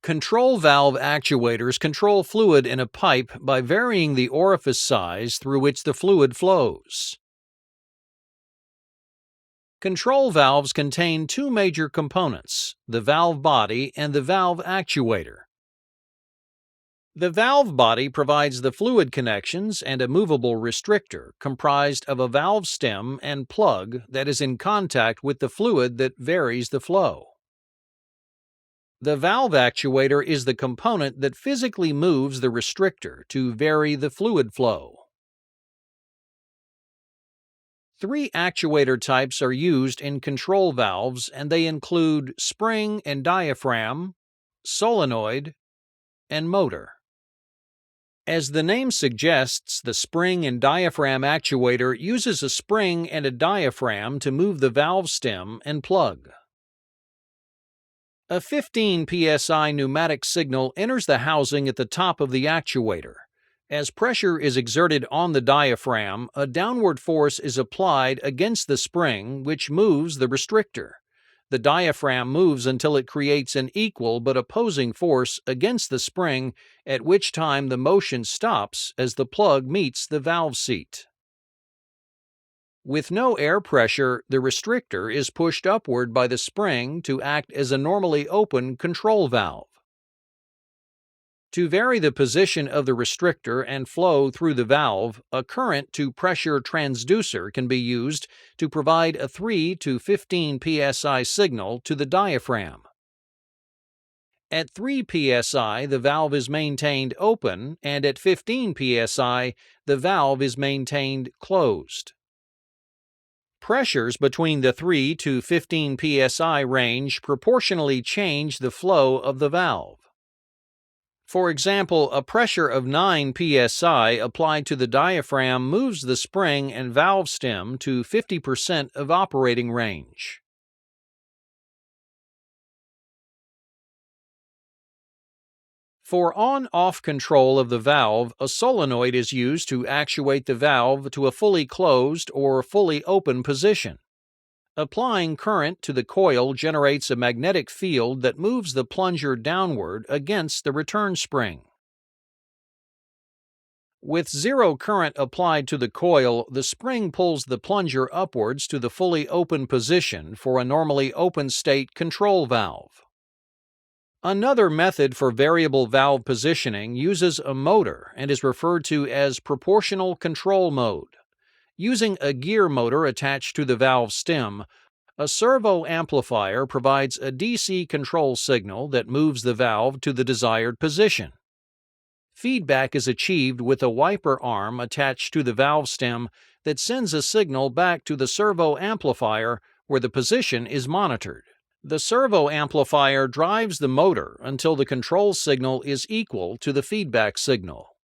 Control valve actuators control fluid in a pipe by varying the orifice size through which the fluid flows. Control valves contain two major components, the valve body and the valve actuator. The valve body provides the fluid connections and a movable restrictor comprised of a valve stem and plug that is in contact with the fluid that varies the flow. The valve actuator is the component that physically moves the restrictor to vary the fluid flow. Three actuator types are used in control valves, and they include spring and diaphragm, solenoid, and motor. As the name suggests, the spring and diaphragm actuator uses a spring and a diaphragm to move the valve stem and plug. A 15 psi pneumatic signal enters the housing at the top of the actuator. As pressure is exerted on the diaphragm, a downward force is applied against the spring, which moves the restrictor. The diaphragm moves until it creates an equal but opposing force against the spring, at which time the motion stops as the plug meets the valve seat. With no air pressure, the restrictor is pushed upward by the spring to act as a normally open control valve. To vary the position of the restrictor and flow through the valve, a current-to-pressure transducer can be used to provide a 3 to 15 psi signal to the diaphragm. At 3 psi, the valve is maintained open, and at 15 psi, the valve is maintained closed. Pressures between the 3 to 15 psi range proportionally change the flow of the valve. For example, a pressure of 9 psi applied to the diaphragm moves the spring and valve stem to 50% of operating range. For on-off control of the valve, a solenoid is used to actuate the valve to a fully closed or fully open position. Applying current to the coil generates a magnetic field that moves the plunger downward against the return spring. With zero current applied to the coil, the spring pulls the plunger upwards to the fully open position for a normally open state control valve. Another method for variable valve positioning uses a motor and is referred to as proportional control mode. Using a gear motor attached to the valve stem, a servo amplifier provides a DC control signal that moves the valve to the desired position. Feedback is achieved with a wiper arm attached to the valve stem that sends a signal back to the servo amplifier where the position is monitored. The servo amplifier drives the motor until the control signal is equal to the feedback signal.